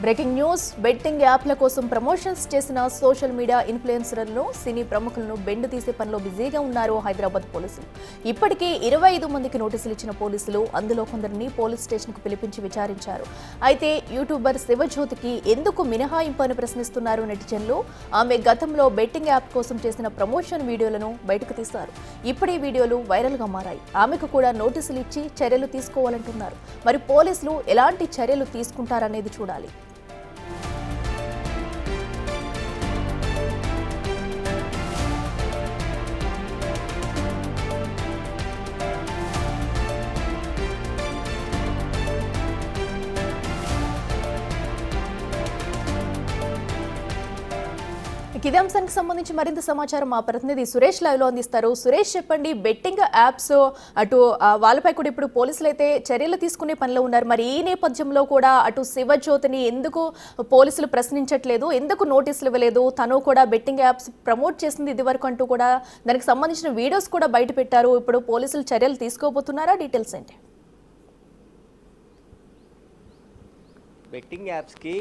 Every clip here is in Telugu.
బ్రేకింగ్ న్యూస్ బెట్టింగ్ యాప్ల కోసం ప్రమోషన్స్ చేసిన సోషల్ మీడియా ఇన్ఫ్లుయెన్సర్లను సినీ ప్రముఖులను బెండు తీసే పనిలో బిజీగా ఉన్నారు హైదరాబాద్ పోలీసులు. ఇప్పటికే 25 మందికి నోటీసులు ఇచ్చిన పోలీసులు అందులో కొందరిని పోలీస్ స్టేషన్కు పిలిపించి విచారించారు. అయితే యూట్యూబర్ శివజ్యోతికి ఎందుకు మినహాయింపు అని ప్రశ్నిస్తున్నారు నెటిజన్లు. ఆమె గతంలో బెట్టింగ్ యాప్ కోసం చేసిన ప్రమోషన్ వీడియోలను బయటకు తీశారు. ఇప్పుడు ఈ వీడియోలు వైరల్గా మారాయి. ఆమెకు కూడా నోటీసులు ఇచ్చి చర్యలు తీసుకోవాలంటున్నారు. మరి పోలీసులు ఎలాంటి చర్యలు తీసుకుంటారనేది చూడాలి. ఇదే అంశానికి సంబంధించి మరింత సమాచారం మా ప్రతినిధి సురేష్ లైవ్ లో అందిస్తారు. సురేష్, చెప్పండి, బెట్టింగ్ యాప్స్ అటు వాళ్ళపై కూడా ఇప్పుడు పోలీసులు అయితే చర్యలు తీసుకునే పనిలో ఉన్నారు. మరి ఈ నేపథ్యంలో కూడా అటు శివజ్యోతిని ఎందుకు పోలీసులు ప్రశ్నించట్లేదు, ఎందుకు నోటీసులు ఇవ్వలేదు? తను కూడా బెట్టింగ్ యాప్స్ ప్రమోట్ చేసింది ఇది వరకు అంటూ కూడా దానికి సంబంధించిన వీడియోస్ కూడా బయట పెట్టారు. ఇప్పుడు పోలీసులు చర్యలు తీసుకోబోతున్నారా? డీటెయిల్స్ ఏంటి? బెట్టింగ్ యాప్స్కి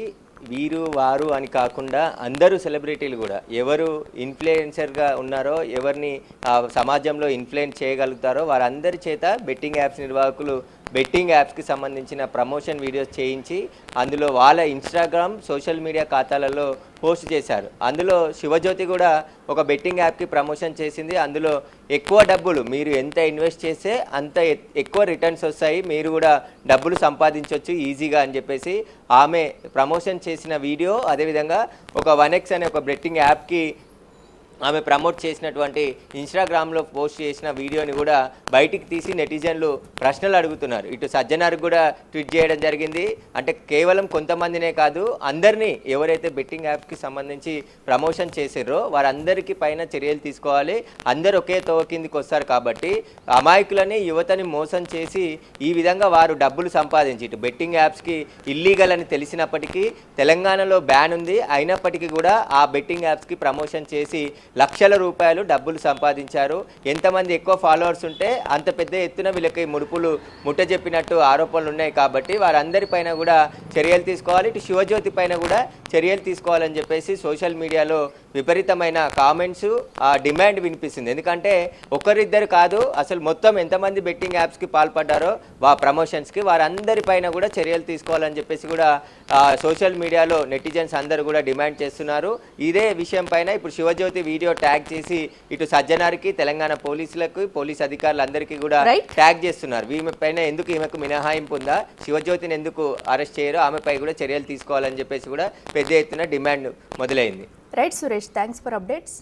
వీరు వారు అని కాకుండా అందరూ సెలబ్రిటీలు కూడా ఎవరు ఇన్ఫ్లుయెన్సర్గా ఉన్నారో, ఎవరిని సమాజంలో ఇన్ఫ్లుయెన్స్ చేయగలుగుతారో వారందరి చేత బెట్టింగ్ యాప్స్ నిర్వాహకులు బెట్టింగ్ యాప్స్కి సంబంధించిన ప్రమోషన్ వీడియోస్ చేయించి అందులో వాళ్ళ ఇన్స్టాగ్రామ్ సోషల్ మీడియా ఖాతాలలో పోస్ట్ చేశారు. అందులో శివజ్యోతి కూడా ఒక బెట్టింగ్ యాప్కి ప్రమోషన్ చేసింది. అందులో ఎక్కువ డబ్బులు మీరు ఎంత ఇన్వెస్ట్ చేస్తే అంత ఎక్కువ రిటర్న్స్ వస్తాయి, మీరు కూడా డబ్బులు సంపాదించవచ్చు ఈజీగా అని చెప్పేసి ఆమె ప్రమోషన్ చేసిన వీడియో, అదేవిధంగా ఒక 1x అనే ఒక బెట్టింగ్ యాప్కి ఆమె ప్రమోట్ చేసినటువంటి ఇన్స్టాగ్రామ్లో పోస్ట్ చేసిన వీడియోని కూడా బయటికి తీసి నెటిజన్లు ప్రశ్నలు అడుగుతున్నారు. ఇటు సజ్జనార్కి కూడా ట్వీట్ చేయడం జరిగింది. అంటే కేవలం కొంతమందినే కాదు, అందరినీ ఎవరైతే బెట్టింగ్ యాప్కి సంబంధించి ప్రమోషన్ చేసారో వారందరికీ పైన చర్యలు తీసుకోవాలి. అందరు ఒకే తోవ కిందికి వస్తారు కాబట్టి అమాయకులని యువతని మోసం చేసి ఈ విధంగా వారు డబ్బులు సంపాదించి ఇటు బెట్టింగ్ యాప్స్కి ఇల్లీగల్ అని తెలిసినప్పటికీ తెలంగాణలో బ్యాన్ ఉంది, అయినప్పటికీ కూడా ఆ బెట్టింగ్ యాప్స్కి ప్రమోషన్ చేసి లక్షల రూపాయలు డబ్బులు సంపాదించారు. ఎంతమంది ఎక్కువ ఫాలోవర్స్ ఉంటే అంత పెద్ద ఎత్తున వీళ్ళకి ముడుపులు ముట్ట చెప్పినట్టు ఆరోపణలు ఉన్నాయి. కాబట్టి వారందరిపైన కూడా చర్యలు తీసుకోవాలి. ఇటు శివజ్యోతి పైన కూడా చర్యలు తీసుకోవాలని చెప్పేసి సోషల్ మీడియాలో విపరీతమైన కామెంట్స్, డిమాండ్ వినిపిస్తుంది. ఎందుకంటే ఒకరిద్దరు కాదు, అసలు మొత్తం ఎంతమంది బెట్టింగ్ యాప్స్కి పాల్పడ్డారో ప్రమోషన్స్కి వారందరిపైన కూడా చర్యలు తీసుకోవాలని చెప్పేసి కూడా సోషల్ మీడియాలో నెటిజన్స్ అందరూ కూడా డిమాండ్ చేస్తున్నారు. ఇదే విషయం పైన ఇప్పుడు శివజ్యోతి వీడియో ట్యాగ్ చేసి ఇటు సజ్జనార్కి, తెలంగాణ పోలీసులకు, పోలీస్ అధికారులందరికీ కూడా ట్యాగ్ చేస్తున్నారు. ఈమె పైన ఎందుకు ఈమెకు మినహాయింపు ఉందా, శివజ్యోతిని ఎందుకు అరెస్ట్ చేయరో ఆమెపై కూడా చర్యలు తీసుకోవాలని చెప్పేసి కూడా పెద్ద ఎత్తున డిమాండ్ మొదలైంది. Right Suresh, thanks for updates.